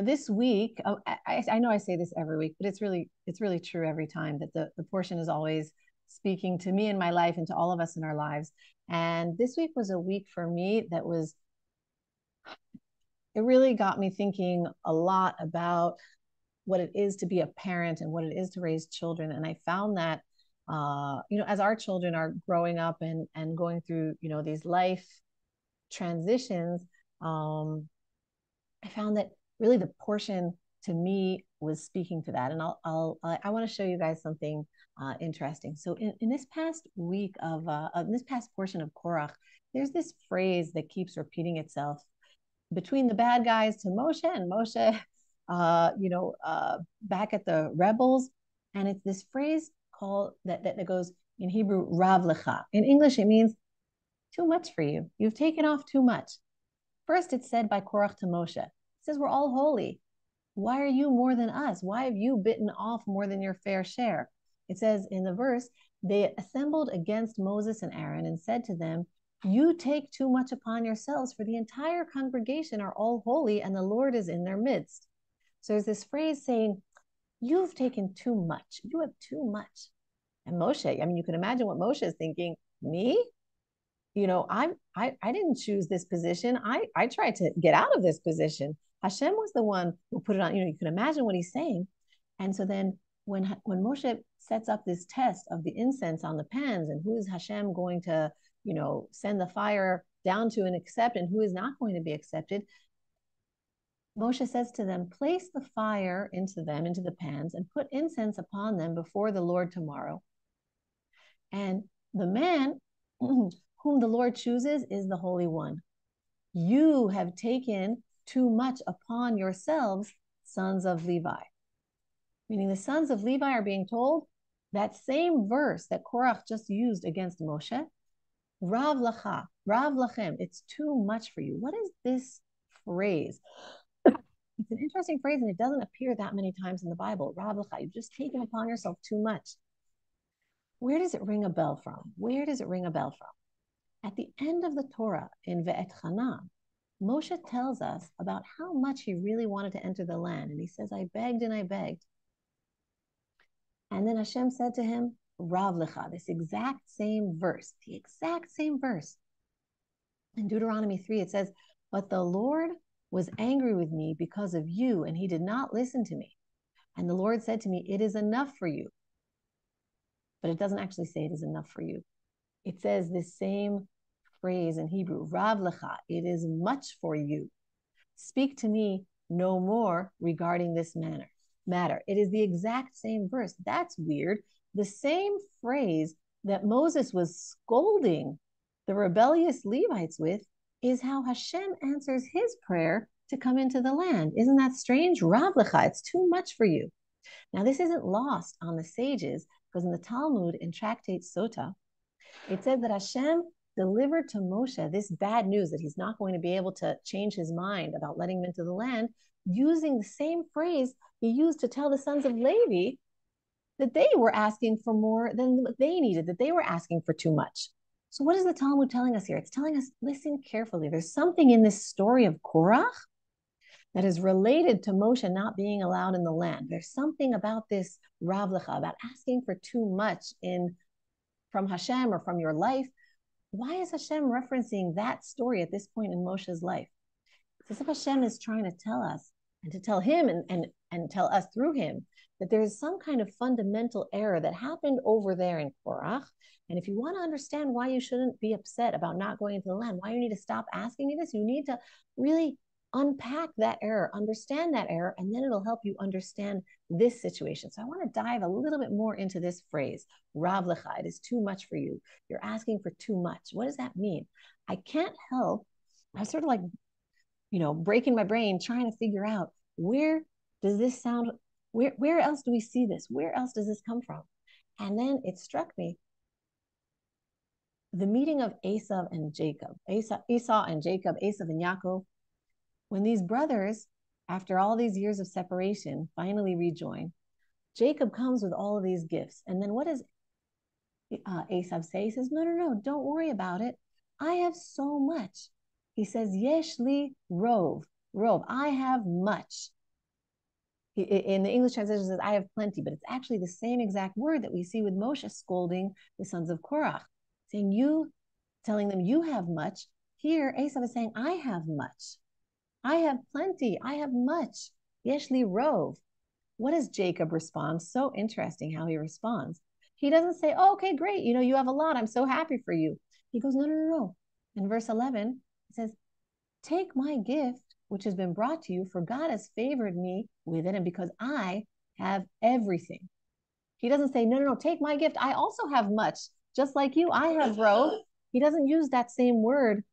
this week, I know I say this every week, but it's really true every time that the portion is always speaking to me in my life and to all of us in our lives. And this week was a week for me that was, it really got me thinking a lot about what it is to be a parent and what it is to raise children. And I found that, as our children are growing up and going through, these life transitions, I found that really the portion to me was speaking to that. And I want to show you guys something interesting. So in this past week of this past portion of Korach, there's this phrase that keeps repeating itself between the bad guys to Moshe and Moshe, back at the rebels. And it's this phrase called that goes in Hebrew, Rav Lecha. In English, it means too much for you. You've taken off too much. First, it's said by Korach to Moshe. It says, we're all holy. Why are you more than us? Why have you bitten off more than your fair share? It says in the verse, they assembled against Moses and Aaron and said to them, you take too much upon yourselves, for the entire congregation are all holy and the Lord is in their midst. So there's this phrase saying, you've taken too much. You have too much. And Moshe, I mean, you can imagine what Moshe is thinking. Me? I didn't choose this position. I tried to get out of this position. Hashem was the one who put it on. You can imagine what he's saying. And so then when Moshe sets up this test of the incense on the pans and who is Hashem going to, send the fire down to and accept and who is not going to be accepted, Moshe says to them, place the fire into the pans, and put incense upon them before the Lord tomorrow. And the man whom the Lord chooses is the Holy One. You have taken too much upon yourselves, sons of Levi. Meaning the sons of Levi are being told that same verse that Korach just used against Moshe, Rav Lacha, Rav Lachem, it's too much for you. What is this phrase? It's an interesting phrase, and it doesn't appear that many times in the Bible. Rav Lacha, you've just taken upon yourself too much. Where does it ring a bell from? Where does it ring a bell from? At the end of the Torah, in Ve'et Chana, Moshe tells us about how much he really wanted to enter the land. And he says, I begged and I begged. And then Hashem said to him, Rav Lecha, this exact same verse, the exact same verse. In Deuteronomy 3, it says, but the Lord was angry with me because of you, and he did not listen to me. And the Lord said to me, it is enough for you. But it doesn't actually say it is enough for you. It says this same phrase in Hebrew, Rav Lecha, it is much for you. Speak to me no more regarding this matter. It is the exact same verse. That's weird. The same phrase that Moses was scolding the rebellious Levites with is how Hashem answers his prayer to come into the land. Isn't that strange? Rav Lecha, it's too much for you. Now, this isn't lost on the sages, because in the Talmud, in Tractate Sota, it says that Hashem delivered to Moshe this bad news that he's not going to be able to change his mind about letting him into the land, using the same phrase he used to tell the sons of Levi that they were asking for more than what they needed, that they were asking for too much. So what is the Talmud telling us here? It's telling us, listen carefully. There's something in this story of Korach that is related to Moshe not being allowed in the land. There's something about this Rav Lecha, about asking for too much from Hashem or from your life. Why is Hashem referencing that story at this point in Moshe's life? It's as if Hashem is trying to tell us and to tell him and tell us through him that there is some kind of fundamental error that happened over there in Korach. And if you want to understand why you shouldn't be upset about not going into the land, why you need to stop asking me this, you need to really unpack that error, understand that error, and then it'll help you understand this situation. So I want to dive a little bit more into this phrase, Rav Lecha, it is too much for you. You're asking for too much. What does that mean? I can't help, I was sort of like, breaking my brain, trying to figure out where does this sound, where else do we see this? Where else does this come from? And then it struck me, the meeting of Esau and Jacob, Esau and Jacob, Esau and Yaakov, when these brothers, after all these years of separation, finally rejoin, Jacob comes with all of these gifts. And then what does Esau say? He says, no, don't worry about it. I have so much. He says, Yesh li rov, I have much. In the English translation, it says, I have plenty, but it's actually the same exact word that we see with Moshe scolding the sons of Korach, saying, telling them you have much. Here, Esav is saying, I have much. I have plenty. I have much. Yeshli rov. What does Jacob respond? So interesting how he responds. He doesn't say, oh, okay, great. You have a lot. I'm so happy for you. He goes, no, no, no, no. In verse 11, it says, take my gift, which has been brought to you, for God has favored me with it, and because I have everything. He doesn't say, no, no, no, take my gift. I also have much. Just like you, I have rov. He doesn't use that same word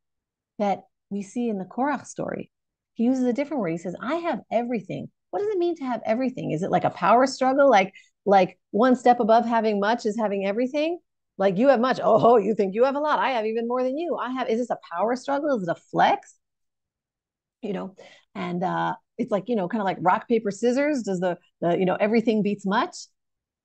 that we see in the Korach story. He uses a different word. He says, I have everything. What does it mean to have everything? Is it like a power struggle? Like one step above having much is having everything? Like you have much. Oh, you think you have a lot. I have even more than you. Is this a power struggle? Is it a flex? And it's like, kind of like rock, paper, scissors. Does the everything beats much?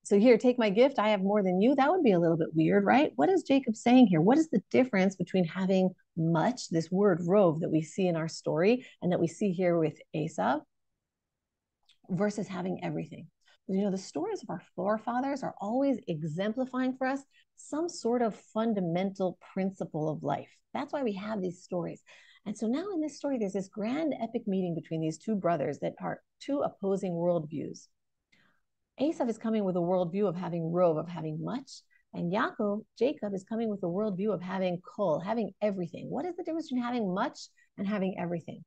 So here, take my gift. I have more than you. That would be a little bit weird, right? What is Jacob saying here? What is the difference between having much, this word rov that we see in our story and that we see here with Esav, versus having everything? The stories of our forefathers are always exemplifying for us some sort of fundamental principle of life. That's why we have these stories. And so now in this story, there's this grand epic meeting between these two brothers that are two opposing worldviews. Esav is coming with a worldview of having rov, of having much, and Jacob, is coming with a worldview of having kol, having everything. What is the difference between having much and having everything?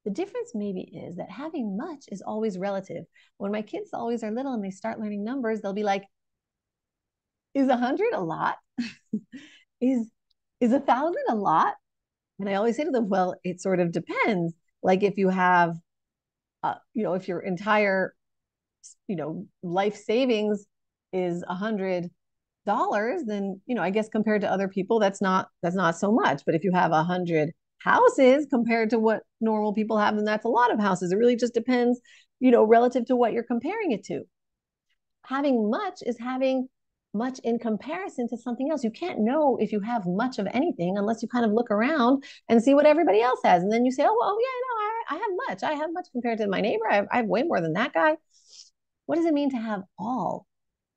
The difference maybe is that having much is always relative. When my kids always are little and they start learning numbers, they'll be like, is 100 a lot? is 1,000 a lot? And I always say to them, well, it sort of depends. Like if you have, if your entire life savings is $100, then I guess compared to other people, that's not so much. But if you have 100 houses compared to what normal people have, then that's a lot of houses. It really just depends, relative to what you're comparing it to. Having much is having much in comparison to something else. You can't know if you have much of anything unless you kind of look around and see what everybody else has. And then you say, oh, well, yeah, no, I have much. I have much compared to my neighbor. I have way more than that guy. What does it mean to have all?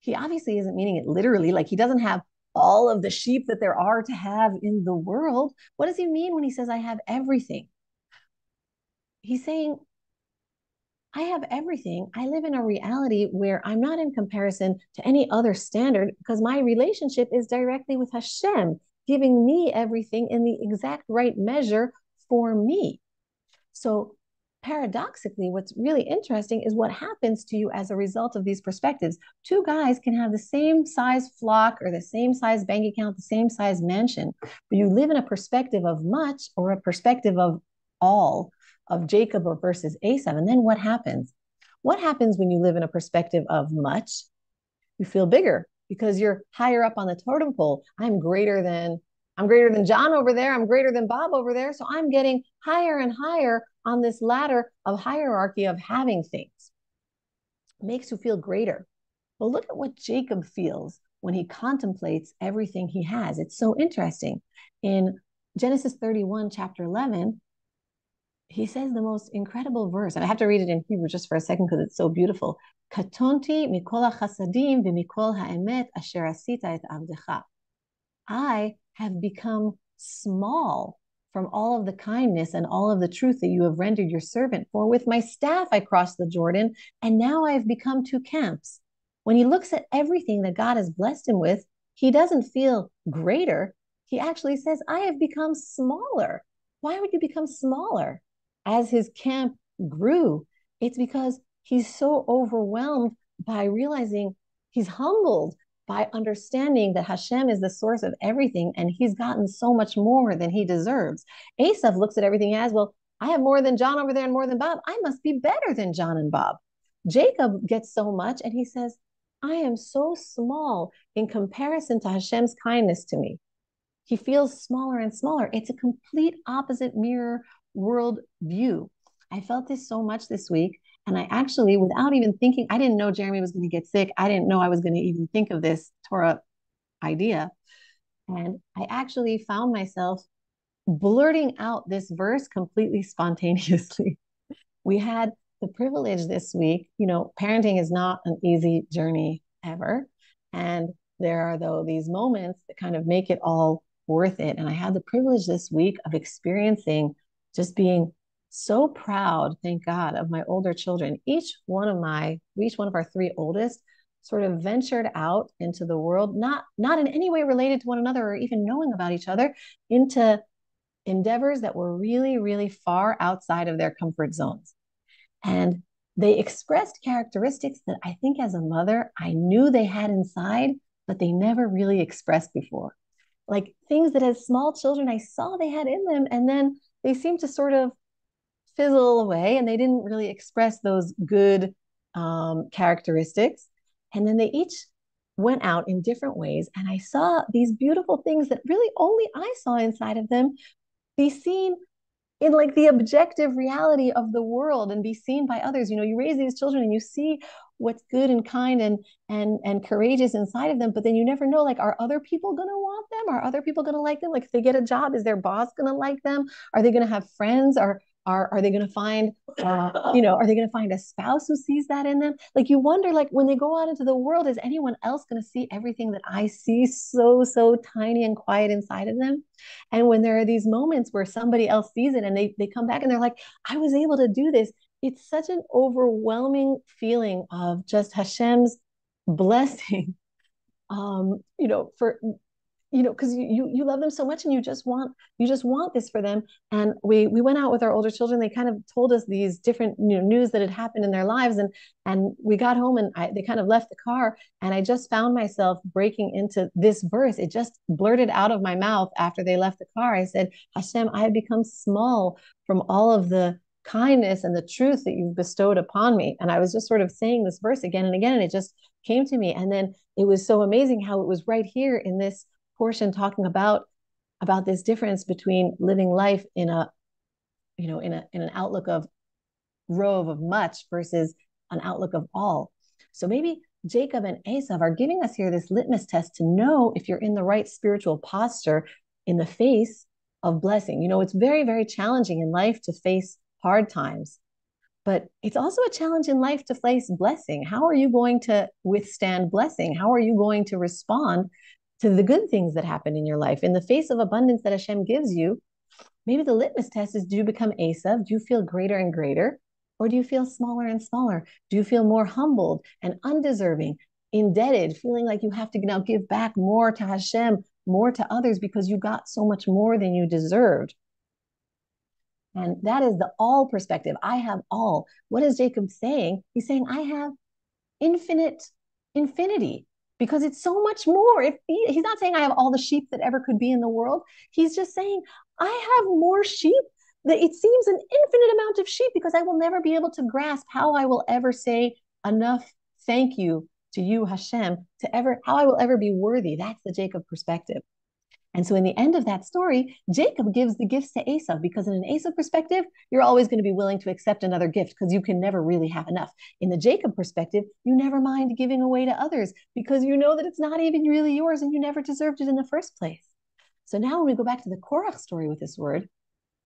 He obviously isn't meaning it literally, like he doesn't have all of the sheep that there are to have in the world. What does he mean when he says, I have everything? He's saying, I have everything. I live in a reality where I'm not in comparison to any other standard because my relationship is directly with Hashem, giving me everything in the exact right measure for me. So paradoxically, what's really interesting is what happens to you as a result of these perspectives. Two guys can have the same size flock or the same size bank account, the same size mansion, but you live in a perspective of much or a perspective of all, of Jacob or versus Esav. And then what happens? What happens when you live in a perspective of much? You feel bigger because you're higher up on the totem pole. I'm greater than John over there. I'm greater than Bob over there. So I'm getting higher and higher on this ladder of hierarchy of having things. It makes you feel greater. But look at what Jacob feels when he contemplates everything he has. It's so interesting. In Genesis 31, chapter 11, he says the most incredible verse, and I have to read it in Hebrew just for a second because it's so beautiful. Katonti mikol hachasadim v'mikol ha'emet asher asita et avdecha. I have become small from all of the kindness and all of the truth that you have rendered your servant. For with my staff I crossed the Jordan, and now I have become two camps. When he looks at everything that God has blessed him with, he doesn't feel greater. He actually says, I have become smaller. Why would you become smaller? As his camp grew, it's because he's so overwhelmed by realizing he's humbled by understanding that Hashem is the source of everything and he's gotten so much more than he deserves. Esav looks at everything as, well, I have more than John over there and more than Bob. I must be better than John and Bob. Jacob gets so much and he says, I am so small in comparison to Hashem's kindness to me. He feels smaller and smaller. It's a complete opposite mirror world view. I felt this so much this week. And I actually, without even thinking, I didn't know Jeremy was going to get sick. I didn't know I was going to even think of this Torah idea. And I actually found myself blurting out this verse completely spontaneously. We had the privilege this week. Parenting is not an easy journey ever. And there are, though, these moments that kind of make it all worth it. And I had the privilege this week of experiencing just being so proud, thank God, of my older children. Each one of our three oldest sort of ventured out into the world, not in any way related to one another or even knowing about each other, into endeavors that were really, really far outside of their comfort zones. And they expressed characteristics that I think as a mother, I knew they had inside, but they never really expressed before. Like things that as small children, I saw they had in them, and then they seemed to sort of fizzle away and they didn't really express those good characteristics. And then they each went out in different ways. And I saw these beautiful things that really only I saw inside of them be seen in like the objective reality of the world and be seen by others. You raise these children and you see what's good and kind and courageous inside of them, but then you never know, like, are other people going to want them? Are other people going to like them? Like if they get a job, is their boss going to like them? Are they going to have friends? Are they going to find are they going to find a spouse who sees that in them? Like you wonder, like when they go out into the world, is anyone else going to see everything that I see so tiny and quiet inside of them? And when there are these moments where somebody else sees it and they come back and they're like, I was able to do this, it's such an overwhelming feeling of just Hashem's blessing. For because you love them so much and you just want this for them. And we went out with our older children. They kind of told us these different news that had happened in their lives, and we got home and they kind of left the car, and I just found myself breaking into this verse. It just blurted out of my mouth after they left the car. I said, Hashem, I have become small from all of the kindness and the truth that you've bestowed upon me. And I was just sort of saying this verse again and again, and it just came to me. And then it was so amazing how it was right here in this portion talking about this difference between living life in an outlook of rove, of much, versus an outlook of all. So maybe Jacob and Esav are giving us here this litmus test to know if you're in the right spiritual posture in the face of blessing. It's very, very challenging in life to face hard times, but it's also a challenge in life to face blessing. How are you going to withstand blessing? How are you going to respond to the good things that happen in your life in the face of abundance that Hashem gives you? Maybe the litmus test is, do you become Esav? Do you feel greater and greater? Or do you feel smaller and smaller? Do you feel more humbled and undeserving, indebted, feeling like you have to now give back more to Hashem, more to others because you got so much more than you deserved? And that is the all perspective. I have all. What is Jacob saying? He's saying, I have infinity, because it's so much more. He's not saying I have all the sheep that ever could be in the world. He's just saying I have more sheep, that it seems an infinite amount of sheep, because I will never be able to grasp how I will ever say enough thank you to you, Hashem, how I will ever be worthy. That's the Jacob perspective. And so in the end of that story, Jacob gives the gifts to Esav, because in an Esav perspective, you're always going to be willing to accept another gift because you can never really have enough. In the Jacob perspective, you never mind giving away to others because you know that it's not even really yours and you never deserved it in the first place. So now when we go back to the Korach story with this word,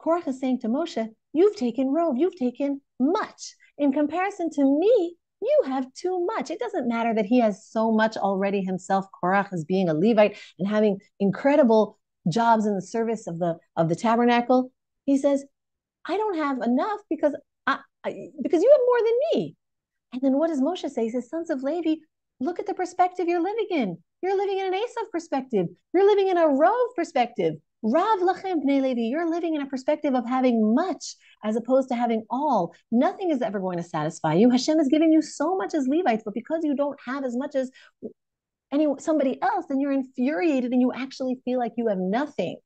Korach is saying to Moshe, you've taken rove, you've taken much. In comparison to me, you have too much. It doesn't matter that he has so much already himself, Korach, as being a Levite and having incredible jobs in the service of the tabernacle. He says, I don't have enough because you have more than me. And then what does Moshe say? He says, sons of Levi, look at the perspective you're living in. You're living in an Esav perspective. You're living in a Rov perspective. Rav lachem bnei Levi, you're living in a perspective of having much as opposed to having all. Nothing is ever going to satisfy you. Hashem is giving you so much as Levites, but because you don't have as much as somebody else, then you're infuriated and you actually feel like you have nothing.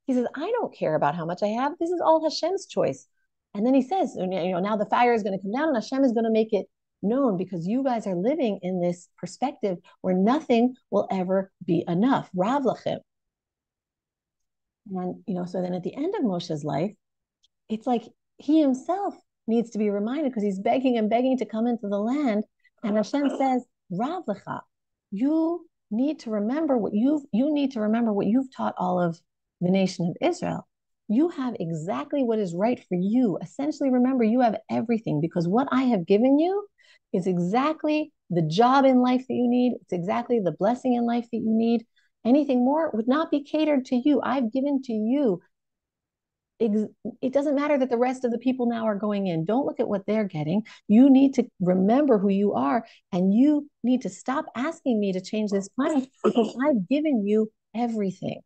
He says, I don't care about how much I have. This is all Hashem's choice. And then he says, now the fire is going to come down and Hashem is going to make it known, because you guys are living in this perspective where nothing will ever be enough. Rav lachem. And, so then at the end of Moshe's life, it's like he himself needs to be reminded, because he's begging and begging to come into the land. And Hashem says, Rav lecha, you need to remember what you've taught all of the nation of Israel. You have exactly what is right for you. Essentially, remember, you have everything because what I have given you is exactly the job in life that you need. It's exactly the blessing in life that you need. Anything more would not be catered to you. I've given to you. It doesn't matter that the rest of the people now are going in. Don't look at what they're getting. You need to remember who you are, and you need to stop asking me to change this planet because I've given you everything.